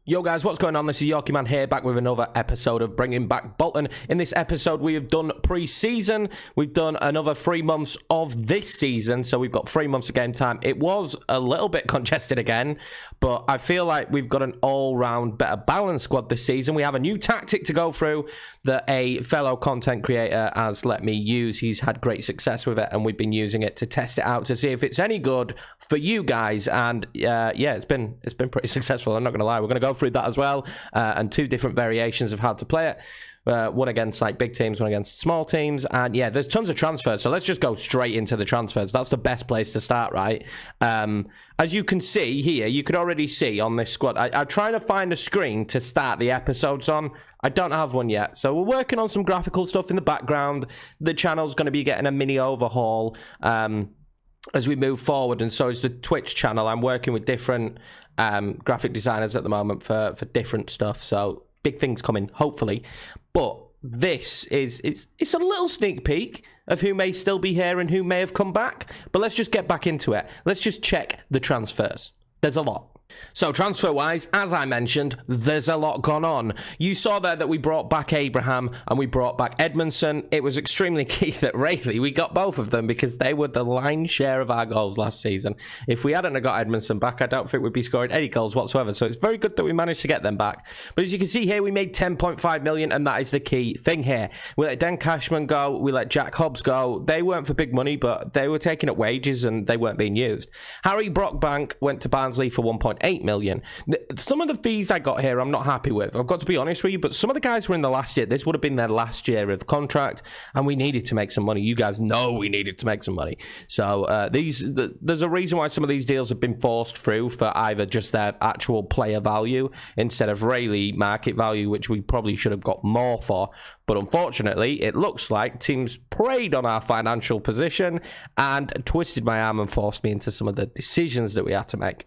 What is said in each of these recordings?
Yo guys, what's going on? This is Yorkie Man here, back with another episode of Bringing Back Bolton. In this episode, we have done pre-season. We've done another 3 months of this season, so we've got 3 months of game time. It was a little bit congested again, but I feel like we've got an all-round better balanced squad this season. We have a new tactic to go through that a fellow content creator has let me use. He's had great success with it, and we've been using it to test it out to see if it's any good for you guys. And yeah, it's been pretty successful. I'm not going to lie. We're going to go through that as well, and two different variations of how to play it. One against like big teams, one against small teams, and yeah, there's tons of transfers, so let's just go straight into the transfers. That's the best place to start, right? As you can see here, you could already see on this squad, I'm trying to find a screen to start the episodes on. I don't have one yet, so we're working on some graphical stuff in the background. The channel's going to be getting a mini overhaul as we move forward, and so is the Twitch channel. I'm working with different graphic designers at the moment for different stuff, so big things coming, hopefully. But this is, it's a little sneak peek of who may still be here and who may have come back. But let's just get back into it. Let's just check the transfers. There's a lot. So transfer-wise, as I mentioned, there's a lot gone on. You saw there that we brought back Abraham and we brought back Edmondson. It was extremely key that really we got both of them because they were the lion's share of our goals last season. If we hadn't got Edmondson back, I don't think we'd be scoring any goals whatsoever. So it's very good that we managed to get them back. But as you can see here, we made 10.5 million, and that is the key thing here. We let Dan Cashman go. We let Jack Hobbs go. They weren't for big money, but they were taking up wages and they weren't being used. Harry Brockbank went to Barnsley for 1.8 million. Some of the fees I got here I'm not happy with, I've got to be honest with you, but some of the guys were in the last year. This would have been their last year of contract, and we needed to make some money. You guys know we needed to make some money. So there's a reason why some of these deals have been forced through for either just their actual player value instead of really market value, which we probably should have got more for. But unfortunately, it looks like teams preyed on our financial position and twisted my arm and forced me into some of the decisions that we had to make.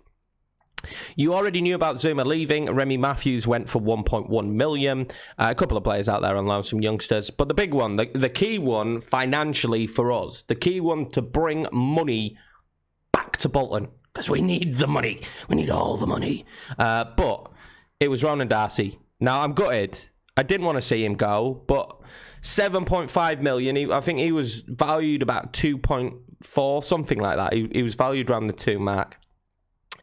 You already knew about Zuma leaving. Remy Matthews went for 1.1 million. A couple of players out there on loan, some youngsters. But the big one, the key one financially for us, the key one to bring money back to Bolton, because we need the money. We need all the money. But it was Ronan Darcy. Now, I'm gutted. I didn't want to see him go, but 7.5 million, I think he was valued about 2.4, something like that. He was valued around the 2 mark.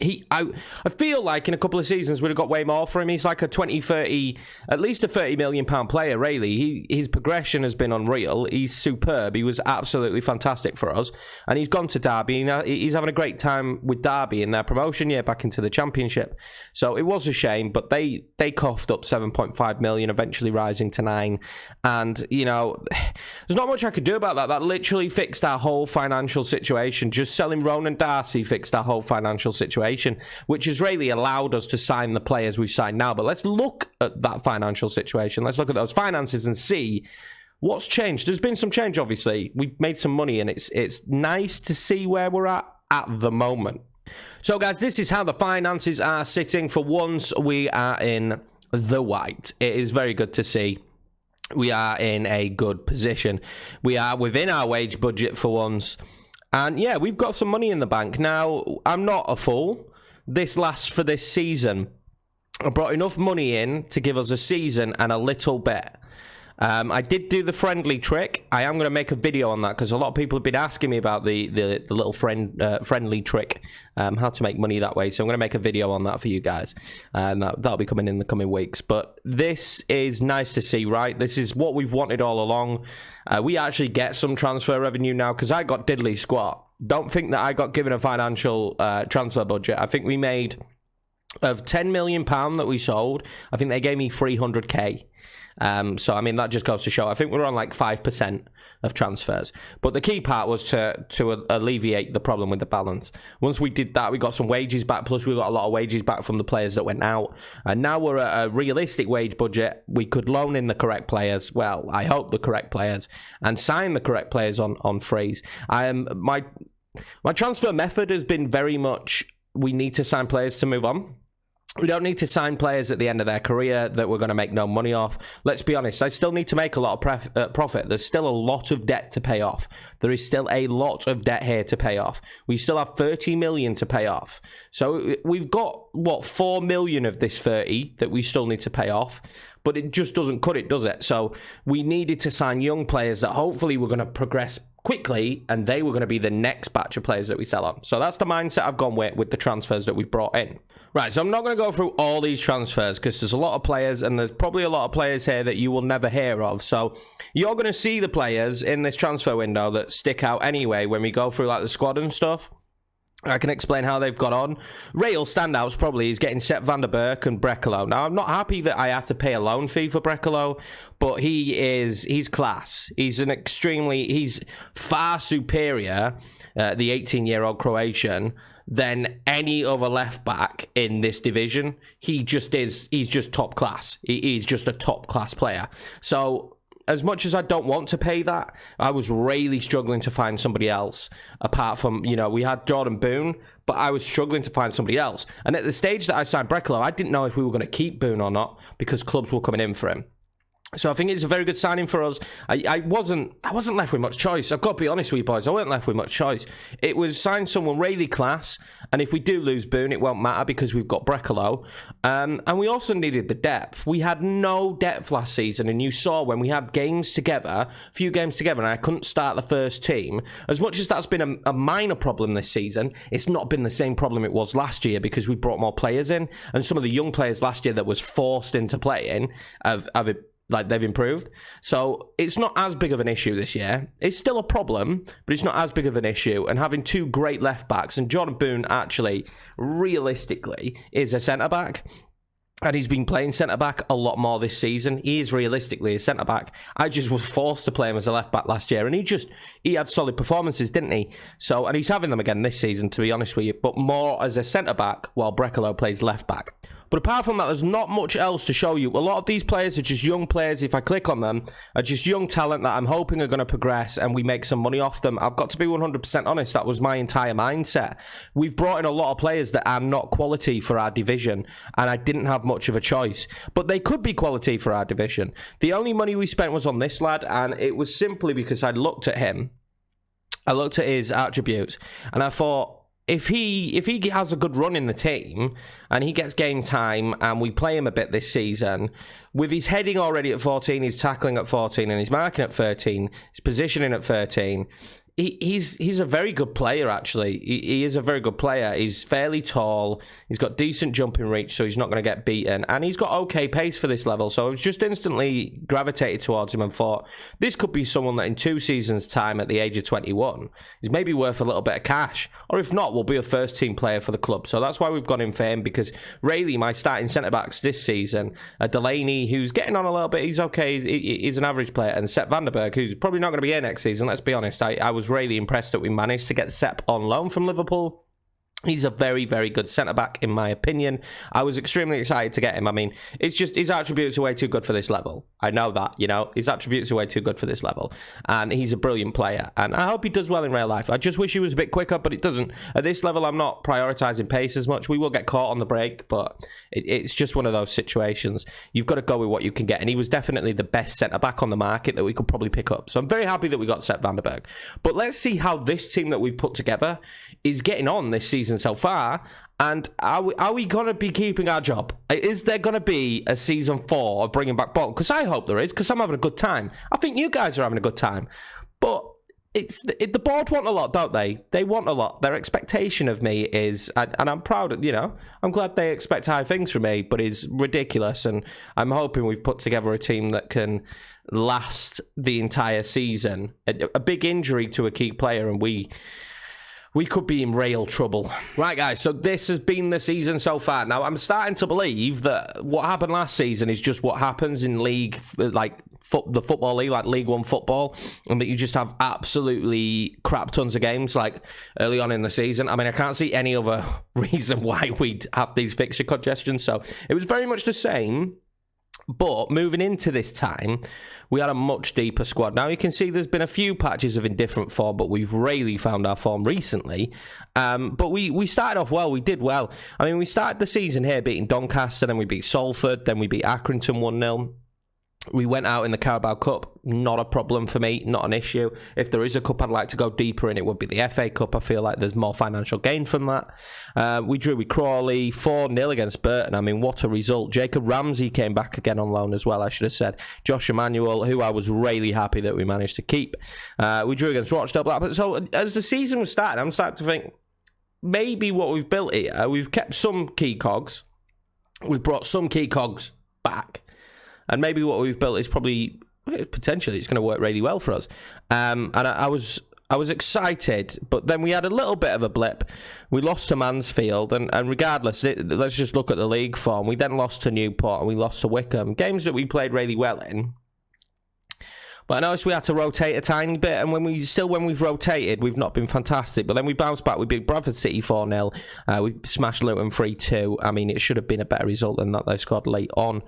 I feel like in a couple of seasons we'd have got way more for him. He's like a 20, 30, at least a 30 million pound player, really. His progression has been unreal. He's superb. He was absolutely fantastic for us. And he's gone to Derby. He's having a great time with Derby in their promotion year back into the Championship. So it was a shame, but they coughed up 7.5 million, eventually rising to 9. And, you know, there's not much I could do about that. That literally fixed our whole financial situation. Just selling Ronan Darcy fixed our whole financial situation, which has really allowed us to sign the players we've signed now. But let's look at that financial situation. Let's look at those finances and see what's changed. There's been some change, obviously. We've made some money, and it's nice to see where we're at the moment. So, guys, this is how the finances are sitting. For once, we are in the white. It is very good to see. We are in a good position. We are within our wage budget for once. And yeah, we've got some money in the bank. Now, I'm not a fool. This lasts for this season. I brought enough money in to give us a season and a little bit. I did do the friendly trick. I am going to make a video on that because a lot of people have been asking me about the little friendly trick, how to make money that way. So I'm going to make a video on that for you guys. And that'll be coming in the coming weeks. But this is nice to see, right? This is what we've wanted all along. We actually get some transfer revenue now because I got diddly squat. Don't think that I got given a financial transfer budget. I think we made of £10 million that we sold. I think they gave me 300k. So, I mean, that just goes to show. I think we're on like 5% of transfers. But the key part was to alleviate the problem with the balance. Once we did that, we got some wages back. Plus, we got a lot of wages back from the players that went out. And now we're at a realistic wage budget. We could loan in the correct players. Well, I hope the correct players. And sign the correct players on freeze. My transfer method has been very much, we need to sign players to move on. We don't need to sign players at the end of their career that we're going to make no money off. Let's be honest, I still need to make a lot of profit. There's still a lot of debt to pay off. There is still a lot of debt here to pay off. We still have 30 million to pay off. So we've got, 4 million of this 30 that we still need to pay off. But it just doesn't cut it, does it? So we needed to sign young players that hopefully were going to progress quickly, and they were going to be the next batch of players that we sell on. So that's the mindset I've gone with the transfers that we brought in. Right, so I'm not going to go through all these transfers because there's a lot of players, and there's probably a lot of players here that you will never hear of. So you're going to see the players in this transfer window that stick out anyway when we go through like the squad and stuff. I can explain how they've got on. Real standouts probably is getting Sepp van der Berg and Brekalo. Now, I'm not happy that I had to pay a loan fee for Brekalo, but he's class. He's far superior, the 18-year-old Croatian, than any other left back in this division. He's just top class. He's just a top class player. So as much as I don't want to pay that, I was really struggling to find somebody else apart from, we had Jordan Boone, but I was struggling to find somebody else. And at the stage that I signed Brekalo, I didn't know if we were going to keep Boone or not because clubs were coming in for him. So I think it's a very good signing for us. I wasn't left with much choice. I've got to be honest with you boys. I wasn't left with much choice. It was sign someone really class, and if we do lose Boone, it won't matter because we've got Brekalo. And we also needed the depth. We had no depth last season, and you saw when we had a few games together, and I couldn't start the first team. As much as that's been a minor problem this season, it's not been the same problem it was last year because we brought more players in, and some of the young players last year that was forced into playing they've improved. So it's not as big of an issue this year. It's still a problem, but it's not as big of an issue. And having two great left backs, and Jordan Boone actually, realistically, is a centre-back. And he's been playing centre-back a lot more this season. He is realistically a centre-back. I just was forced to play him as a left-back last year. And he had solid performances, didn't he? So, and he's having them again this season, to be honest with you. But more as a centre-back, while Brekalo plays left-back. But apart from that, there's not much else to show you. A lot of these players are just young players. If I click on them, are just young talent that I'm hoping are going to progress and we make some money off them. I've got to be 100% honest. That was my entire mindset. We've brought in a lot of players that are not quality for our division, and I didn't have much of a choice. But they could be quality for our division. The only money we spent was on this lad, and it was simply because I looked at him. I looked at his attributes, and I thought, if he has a good run in the team and he gets game time and we play him a bit this season, with his heading already at 14, his tackling at 14 and his marking at 13, his positioning at 13, he's a very good player, actually. He is a very good player. He's fairly tall. He's got decent jumping reach, so he's not going to get beaten. And he's got okay pace for this level. So I was just instantly gravitated towards him and thought, this could be someone that in 2 seasons' time at the age of 21 is maybe worth a little bit of cash. Or if not, will be a first-team player for the club. So that's why we've gone in for him, because really my starting centre-backs this season are Delaney, who's getting on a little bit. He's okay. He's an average player. And Sepp van der Berg, who's probably not going to be here next season. Let's be honest. I was really impressed that we managed to get Sepp on loan from Liverpool. He's a very, very good centre-back, in my opinion. I was extremely excited to get him. I mean, it's just his attributes are way too good for this level. I know that, his attributes are way too good for this level. And he's a brilliant player. And I hope he does well in real life. I just wish he was a bit quicker, but it doesn't. At this level, I'm not prioritising pace as much. We will get caught on the break, but it's just one of those situations. You've got to go with what you can get. And he was definitely the best centre-back on the market that we could probably pick up. So I'm very happy that we got Sepp van der Berg. But let's see how this team that we've put together is getting on this season so far, and are we going to be keeping our job? Is there going to be a season 4 of bringing back Bolton? Because I hope there is, because I'm having a good time. I think you guys are having a good time, but the board want a lot, don't they? They want a lot. Their expectation of me is, and I'm proud of, I'm glad they expect high things from me, but it's ridiculous, and I'm hoping we've put together a team that can last the entire season. A big injury to a key player, and we could be in real trouble. Right, guys, so this has been the season so far. Now, I'm starting to believe that what happened last season is just what happens in league, like the football league, like League One football, and that you just have absolutely crap tons of games, like early on in the season. I mean, I can't see any other reason why we'd have these fixture congestions, so it was very much the same But moving into this time, we had a much deeper squad. Now, you can see there's been a few patches of indifferent form, but we've really found our form recently. But we started off well. We did well. I mean, we started the season here beating Doncaster, then we beat Salford, then we beat Accrington 1-0. We went out in the Carabao Cup, not a problem for me, not an issue. If there is a cup I'd like to go deeper in, it would be the FA Cup. I feel like there's more financial gain from that. We drew with Crawley, 4-0 against Bolton. I mean, what a result. Jacob Ramsey came back again on loan as well, I should have said. Josh Emmanuel, who I was really happy that we managed to keep. We drew against Rochdale Blackburn. So as the season was starting, I'm starting to think, maybe what we've built here, we've kept some key cogs. We've brought some key cogs back. And maybe what we've built is probably, potentially, it's going to work really well for us. And I was excited, but then we had a little bit of a blip. We lost to Mansfield, and regardless, let's just look at the league form. We then lost to Newport, and we lost to Wickham. Games that we played really well in. But I noticed we had to rotate a tiny bit, and when we've rotated, we've not been fantastic. But then we bounced back. We beat Bradford City 4-0. We smashed Luton 3-2. I mean, it should have been a better result than that. They scored late on.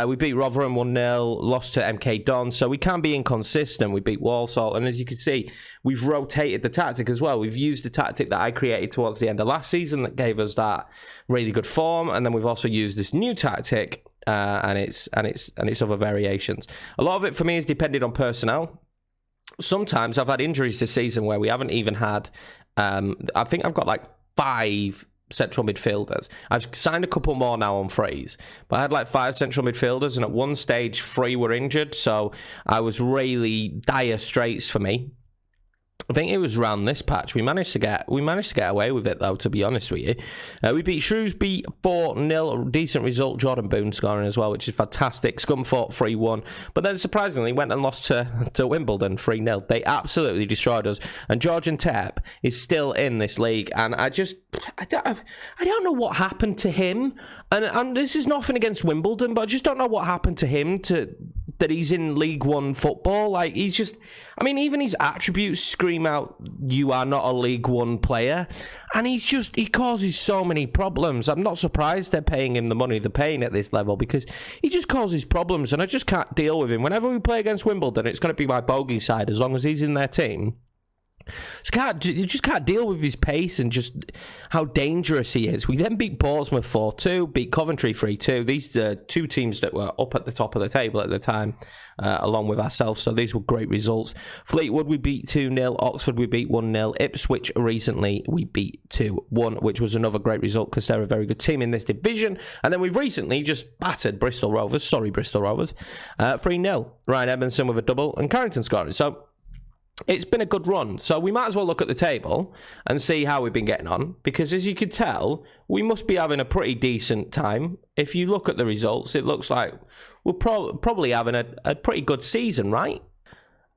We beat Rotherham 1-0, lost to MK Dons. So we can be inconsistent. We beat Walsall. And as you can see, we've rotated the tactic as well. We've used the tactic that I created towards the end of last season that gave us that really good form. And then we've also used this new tactic and its other variations. A lot of it for me is dependent on personnel. Sometimes I've had injuries this season where we haven't even had. I think I've got like 5 central midfielders. I've signed a couple more now on frees, but I had like 5 central midfielders, and at one stage 3 were injured, so I was really dire straits for me. I think it was around this patch we managed to get away with it, though, to be honest with you. We beat Shrewsbury 4-0, decent result. Jordan Boone scoring as well, which is fantastic. Scunthorpe 3-1, but then surprisingly went and lost to Wimbledon 3-0. They absolutely destroyed us, and Georgian Tep is still in this league, and I don't know what happened to him, and this is nothing against Wimbledon, but I just don't know what happened to him that he's in League One football. Like, he's just, I mean, even his attributes scream out, you are not a League One player. And he causes so many problems. I'm not surprised they're paying him the money they're paying at this level, because he just causes problems, and I just can't deal with him. Whenever we play against Wimbledon, it's going to be my bogey side as long as he's in their team. You just can't deal with his pace and just how dangerous he is. We then beat Portsmouth 4-2, beat Coventry 3-2. These are 2 teams that were up at the top of the table at the time, along with ourselves. So these were great results. Fleetwood we beat 2-0. Oxford we beat 1-0. Ipswich recently we beat 2-1, which was another great result because they're a very good team in this division. And then we've recently just battered Bristol Rovers. 3-0. Ryan Edmondson with a double and Carrington scoring. So it's been a good run, so we might as well look at the table and see how we've been getting on, because as you can tell, we must be having a pretty decent time. If you look at the results, it looks like we're probably having a pretty good season, right?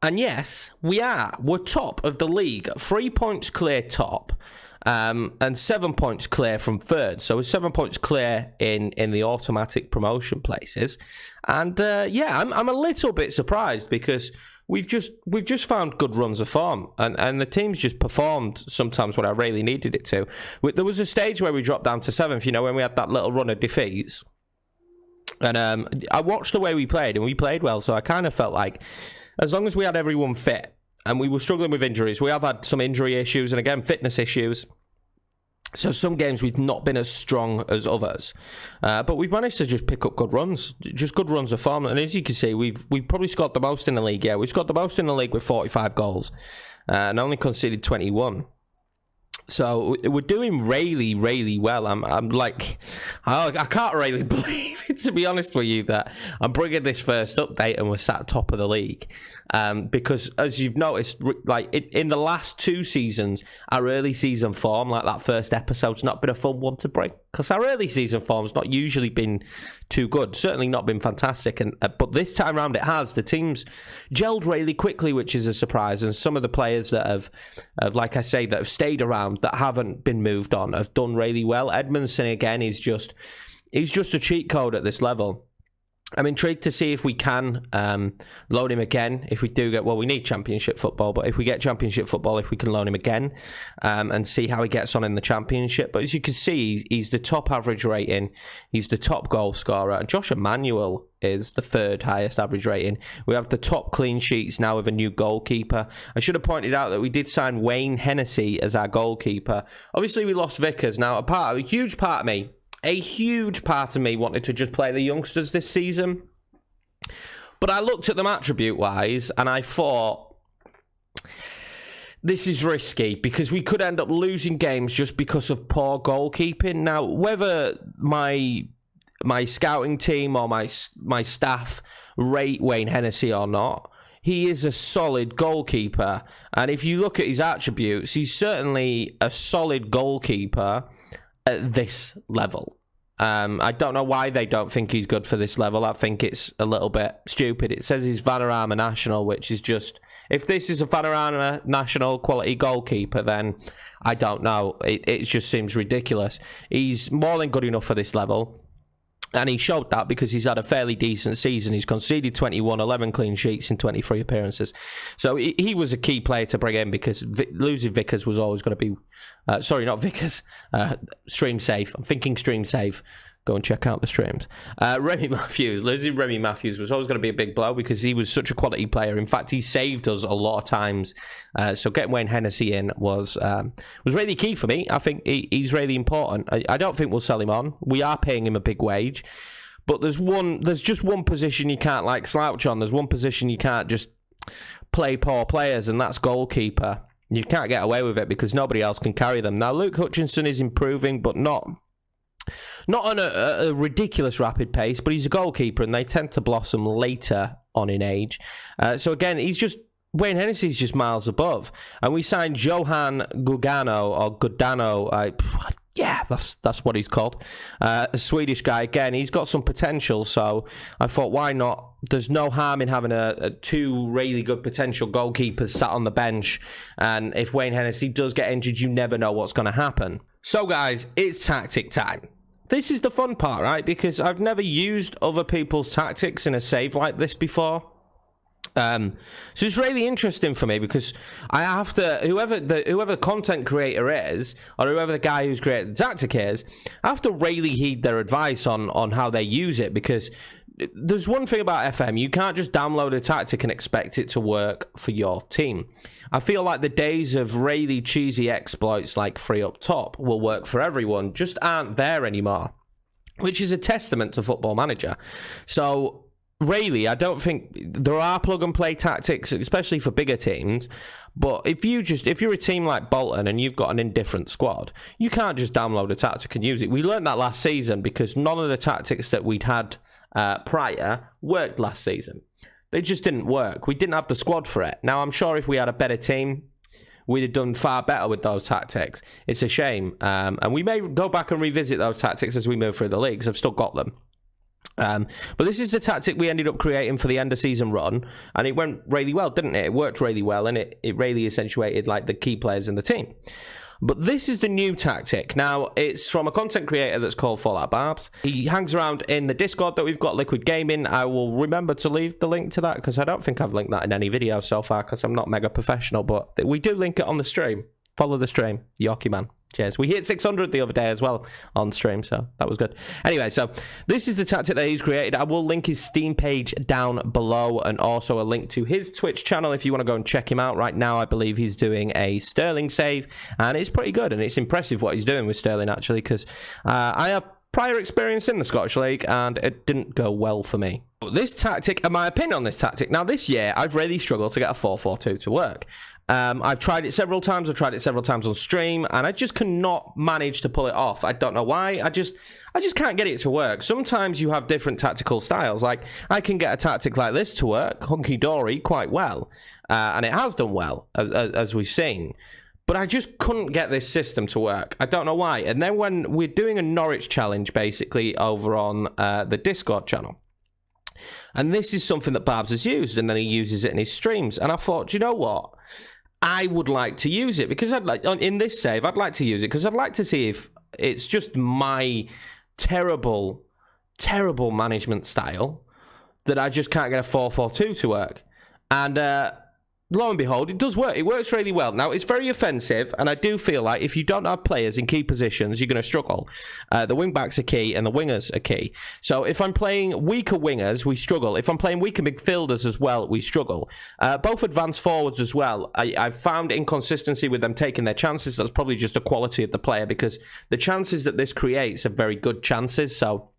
And yes, we are. We're top of the league, 3 points clear top, and 7 points clear from third. So we're 7 points clear in the automatic promotion places. And I'm a little bit surprised, because we've just found good runs of form, and the team's just performed sometimes when I really needed it to. There was a stage where we dropped down to 7th, when we had that little run of defeats. And I watched the way we played, and we played well, so I kind of felt like as long as we had everyone fit, and we were struggling with injuries, we have had some injury issues, and again, fitness issues. So some games we've not been as strong as others, but we've managed to just pick up good runs, just good runs of form. And as you can see, we've probably scored the most in the league. Yeah, we've scored the most in the league with 45 goals, and only conceded 21. So we're doing really, really well. I'm like, I can't really believe it, to be honest with you, that I'm bringing this first update and we're sat top of the league. Because as you've noticed, like in the last 2 seasons, our early season form, like that first episode's not been a fun one to bring, because our early season form's not usually been too good, certainly not been fantastic. And but this time around it has. The team's gelled really quickly, which is a surprise. And some of the players that have like I say, that have stayed around, that haven't been moved on, have done really well. Edmondson again is he's just a cheat code at this level. I'm intrigued to see if we can loan him again. If we do get, well, we need Championship football, but if we get Championship football, if we can loan him again and see how he gets on in the Championship. But as you can see, he's the top average rating. He's the top goal scorer. And Josh Emmanuel is the third highest average rating. We have the top clean sheets now with a new goalkeeper. I should have pointed out that we did sign Wayne Hennessy as our goalkeeper. Obviously, we lost Vickers. Now, a huge part of me wanted to just play the youngsters this season. But I looked at them attribute-wise, and I thought, this is risky, because we could end up losing games just because of poor goalkeeping. Now, whether my scouting team or my staff rate Wayne Hennessy or not, he is a solid goalkeeper. And if you look at his attributes, he's certainly a solid goalkeeper at this level. I don't know why they don't think he's good for this level. I think it's a little bit stupid. It says he's Vanarama National, which is just, if this is a Vanarama National quality goalkeeper, then I don't know. It just seems ridiculous. He's more than good enough for this level. And he showed that because he's had a fairly decent season. He's conceded 21, 11 clean sheets in 23 appearances. So he was a key player to bring in, because losing Vickers was always going to be... sorry, not Vickers. Stream Safe. I'm thinking Stream Safe. Go and check out the streams. Remy Matthews. Losing Remy Matthews was always going to be a big blow, because he was such a quality player. In fact, he saved us a lot of times. So getting Wayne Hennessy in was really key for me. I think he's really important. I don't think we'll sell him on. We are paying him a big wage. But there's just one position you can't slouch on. There's one position you can't just play poor players, and that's goalkeeper. You can't get away with it because nobody else can carry them. Now, Luke Hutchinson is improving, but not on a ridiculous rapid pace, but he's a goalkeeper, and they tend to blossom later on in age. So again, Wayne Hennessy's just miles above. And we signed Johan Gudano. Yeah, that's what he's called. A Swedish guy. Again, he's got some potential, so I thought, why not? There's no harm in having two really good potential goalkeepers sat on the bench. And if Wayne Hennessy does get injured, you never know what's going to happen. So guys, it's tactic time. This is the fun part, right? Because I've never used other people's tactics in a save like this before. So it's really interesting for me, because I have to, whoever the content creator is, or whoever the guy who's created the tactic is, I have to really heed their advice on how they use it, because there's one thing about FM, you can't just download a tactic and expect it to work for your team. I feel like the days of really cheesy exploits like free up top will work for everyone just aren't there anymore, which is a testament to Football Manager. So really, I don't think there are plug and play tactics, especially for bigger teams. But if you're a team like Bolton and you've got an indifferent squad, you can't just download a tactic and use it. We learned that last season, because none of the tactics that we'd had prior worked last season. They just didn't work. We didn't have the squad for it. Now, I'm sure if we had a better team, we'd have done far better with those tactics. It's a shame. And we may go back and revisit those tactics as we move through the leagues. I've still got them. But this is the tactic we ended up creating for the end of season run, and it went really well, didn't it? It worked really well, and it really accentuated like the key players in the team. But this is the new tactic. Now, it's from a content creator that's called Fallout Barbs. He hangs around in the Discord that we've got, Liquid Gaming. I will remember to leave the link to that, because I don't think I've linked that in any video so far, because I'm not mega professional, but we do link it on the stream. Follow the stream, Yorkie man. Cheers. We hit 600 the other day as well on stream, so that was good. Anyway, so this is the tactic that he's created. I will link his Steam page down below, and also a link to his Twitch channel if you want to go and check him out. Right now, I believe he's doing a Sterling save, and it's pretty good, and it's impressive what he's doing with Sterling, actually, because I have prior experience in the Scottish League, and it didn't go well for me. This tactic, and my opinion on this tactic, now this year, I've really struggled to get a 4-4-2 to work. I've tried it several times. I've tried it several times on stream, and I just cannot manage to pull it off. I don't know why. I just can't get it to work. Sometimes you have different tactical styles. Like, I can get a tactic like this to work, hunky-dory, quite well, and it has done well, as we've seen. But I just couldn't get this system to work. I don't know why. And then when we're doing a Norwich challenge, basically, over on the Discord channel, and this is something that Barbs has used, and then he uses it in his streams, and I thought, you know what? I would like to use it, because in this save, I'd like to use it, because I'd like to see if it's just my terrible, terrible management style, that I just can't get a 4-4-2 to work. And lo and behold, it does work. It works really well. Now, it's very offensive, and I do feel like if you don't have players in key positions, you're going to struggle. The wing-backs are key, and the wingers are key. So if I'm playing weaker wingers, we struggle. If I'm playing weaker midfielders as well, we struggle. Both advanced forwards as well. I've found inconsistency with them taking their chances. That's probably just a quality of the player, because the chances that this creates are very good chances, so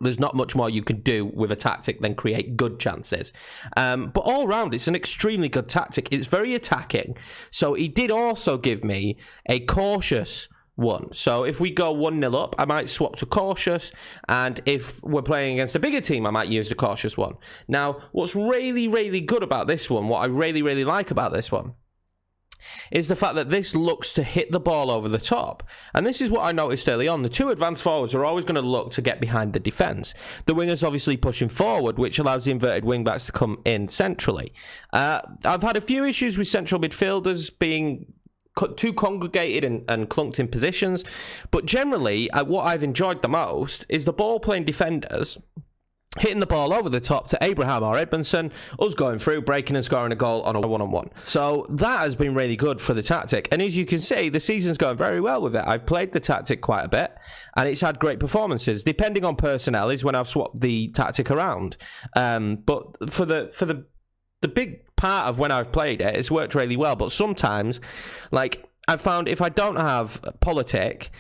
there's not much more you can do with a tactic than create good chances. But all round, it's an extremely good tactic. It's very attacking. So he did also give me a cautious one. So if we go 1-0 up, I might swap to cautious. And if we're playing against a bigger team, I might use the cautious one. Now, what's really, really good about this one, what I really, really like about this one, is the fact that this looks to hit the ball over the top. And this is what I noticed early on. The two advanced forwards are always going to look to get behind the defence. The wingers obviously pushing forward, which allows the inverted wing-backs to come in centrally. I've had a few issues with central midfielders being too congregated and clunked in positions. But generally, what I've enjoyed the most is the ball-playing defenders hitting the ball over the top to Abraham or Edmondson, us going through, breaking and scoring a goal on a one-on-one. So that has been really good for the tactic. And as you can see, the season's going very well with it. I've played the tactic quite a bit, and it's had great performances. Depending on personnel is when I've swapped the tactic around. But for the big part of when I've played it, it's worked really well. But sometimes, like, I've found if I don't have Politic,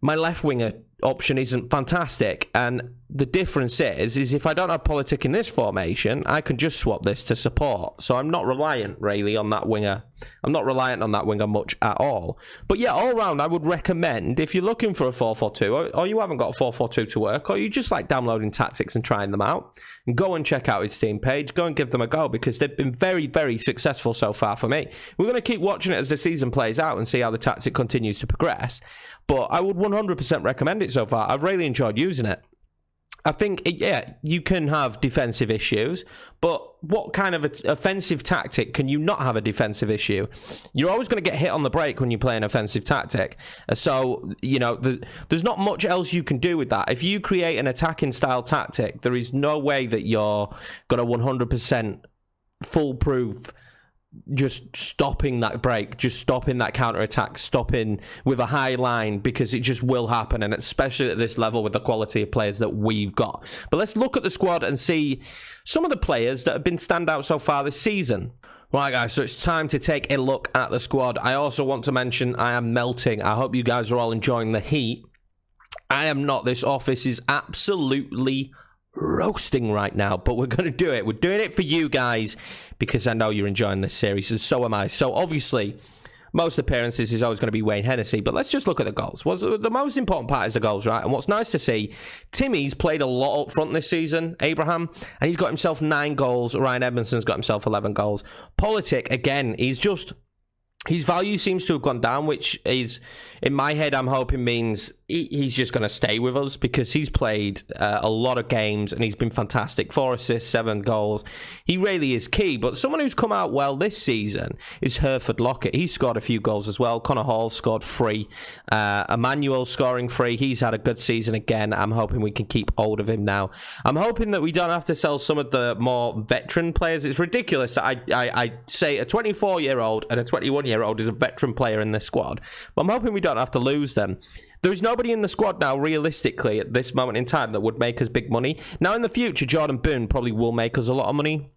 my left winger option isn't fantastic, and the difference is if I don't have Politic in this formation, I can just swap this to support. So I'm not reliant really on that winger. I'm not reliant on that winger much at all. But yeah, all round, I would recommend if you're looking for a 4-4-2 or you haven't got a 4-4-2 to work, or you just like downloading tactics and trying them out, go and check out his Steam page. Go and give them a go, because they've been very, very successful so far for me. We're going to keep watching it as the season plays out and see how the tactic continues to progress. But I would 100% recommend it so far. I've really enjoyed using it. I think, yeah, you can have defensive issues, but what kind of offensive tactic can you not have a defensive issue? You're always going to get hit on the break when you play an offensive tactic. So, you know, there's not much else you can do with that. If you create an attacking style tactic, there is no way that you're going to 100% foolproof just stopping that break, just stopping that counter-attack, stopping with a high line, because it just will happen, and especially at this level with the quality of players that we've got. But let's look at the squad and see some of the players that have been standout so far this season. Right, guys, so it's time to take a look at the squad. I also want to mention I am melting. I hope you guys are all enjoying the heat. I am not. This office is absolutely roasting right now, but we're going to do it. We're doing it for you guys, because I know you're enjoying this series, and so am I. So obviously, most appearances is always going to be Wayne Hennessy, but let's just look at the goals. The most important part is the goals, right? And what's nice to see, Timmy's played a lot up front this season, Abraham, and he's got himself 9 goals. Ryan Edmondson's got himself 11 goals. Politic, again, his value seems to have gone down, which is, in my head, I'm hoping means he's just going to stay with us, because he's played a lot of games and he's been fantastic. 4 assists, 7 goals. He really is key. But someone who's come out well this season is Hereford Lockett. He's scored a few goals as well. Connor Hall scored 3. Emmanuel scoring 3. He's had a good season again. I'm hoping we can keep hold of him now. I'm hoping that we don't have to sell some of the more veteran players. It's ridiculous that I say a 24-year-old and a 21-year-old is a veteran player in this squad. But I'm hoping we don't have to lose them. There is nobody in the squad now, realistically, at this moment in time, that would make us big money. Now, in the future, Jordan Boone probably will make us a lot of money.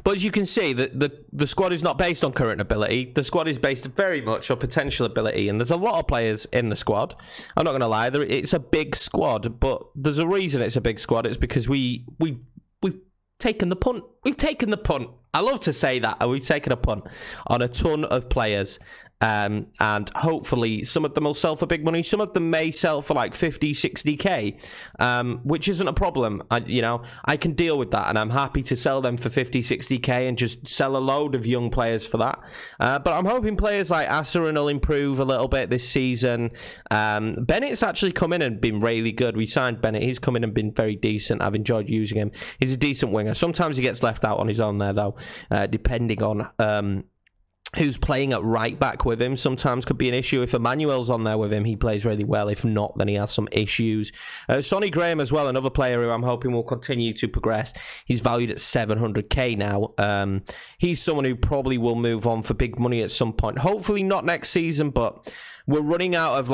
But as you can see, the squad is not based on current ability. The squad is based very much on potential ability. And there's a lot of players in the squad. I'm not going to lie, it's a big squad. But there's a reason it's a big squad. It's because we've taken the punt. We've taken the punt. I love to say that. We've taken a punt on a ton of players. And hopefully some of them will sell for big money. Some of them may sell for like 50, 60k, which isn't a problem. I can deal with that, and I'm happy to sell them for 50, 60k and just sell a load of young players for that. But I'm hoping players like Asarin will improve a little bit this season. Bennett's actually come in and been really good. We signed Bennett. He's come in and been very decent. I've enjoyed using him. He's a decent winger. Sometimes he gets left out on his own there, though, depending on who's playing at right back with him sometimes could be an issue. If Emmanuel's on there with him, he plays really well. If not, then he has some issues. Sonny Graham as well, another player who I'm hoping will continue to progress. He's valued at 700k now. He's someone who probably will move on for big money at some point. Hopefully not next season, but we're running out of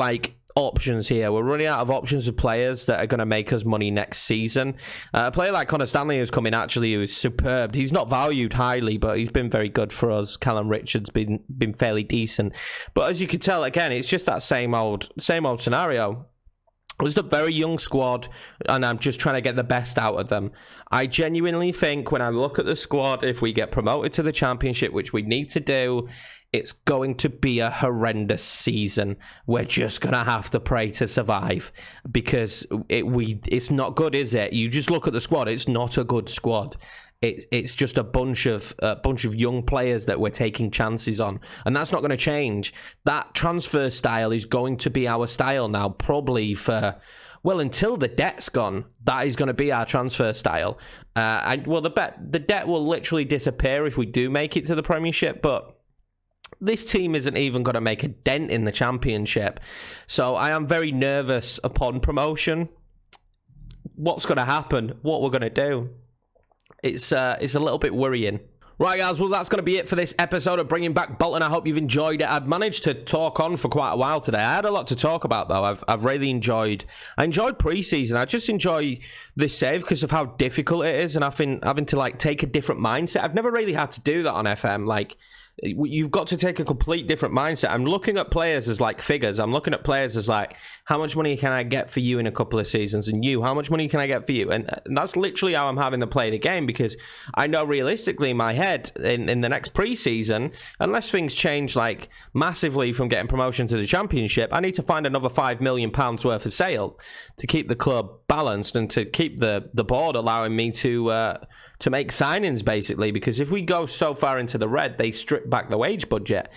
options here. We're running out of options of players that are going to make us money next season. A player like Connor Stanley who's coming actually, who is superb. He's not valued highly, but he's been very good for us. Callum Richards been fairly decent. But as you can tell, again, it's just that same old scenario. It was a very young squad, and I'm just trying to get the best out of them. I genuinely think when I look at the squad, if we get promoted to the Championship, which we need to do, it's going to be a horrendous season. We're just going to have to pray to survive, because it's not good, is it? You just look at the squad, it's not a good squad. It's just a bunch of young players that we're taking chances on, and that's not going to change. That transfer style is going to be our style now, probably for, well, until the debt's gone. That is going to be our transfer style. The debt will literally disappear if we do make it to the Premiership, but this team isn't even going to make a dent in the Championship. So I am very nervous upon promotion. What's going to happen? What we're going to do? It's a little bit worrying. Right, guys, well, that's going to be it for this episode of Bringing Back Bolton. I hope you've enjoyed it. I've managed to talk on for quite a while today. I had a lot to talk about, though. I've really enjoyed pre-season. I just enjoy this save because of how difficult it is, and having to take a different mindset. I've never really had to do that on FM. You've got to take a complete different mindset. I'm looking at players as figures. I'm looking at players as how much money can I get for you in a couple of seasons, and you, how much money can I get for you? And that's literally how I'm having to play the game, because I know realistically in my head in the next pre-season, unless things change massively from getting promotion to the Championship, I need to find another £5 million worth of sale to keep the club balanced and to keep the board allowing me to make signings, basically, because if we go so far into the red, they strip back the wage budget.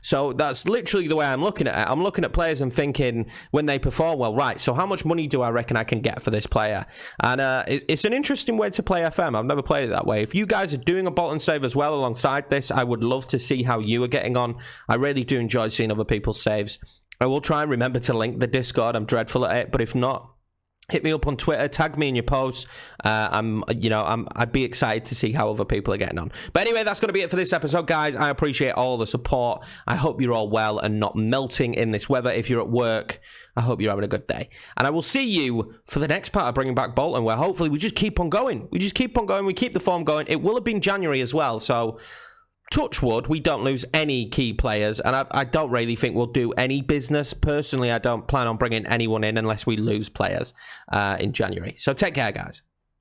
So that's literally the way I'm looking at it. I'm looking at players and thinking, when they perform well, right, so how much money do I reckon I can get for this player? And it's an interesting way to play FM. I've never played it that way. If you guys are doing a Bolton save as well alongside this, I would love to see how you are getting on. I really do enjoy seeing other people's saves. I will try and remember to link the Discord. I'm dreadful at it, but if not, hit me up on Twitter, tag me in your posts. I'd be excited to see how other people are getting on. But anyway, that's going to be it for this episode, guys. I appreciate all the support. I hope you're all well and not melting in this weather. If you're at work, I hope you're having a good day. And I will see you for the next part of Bringing Back Bolton, where hopefully we just keep on going. We keep the form going. It will have been January as well, so touch wood, we don't lose any key players, and I don't really think we'll do any business. Personally, I don't plan on bringing anyone in unless we lose players in January. So take care, guys.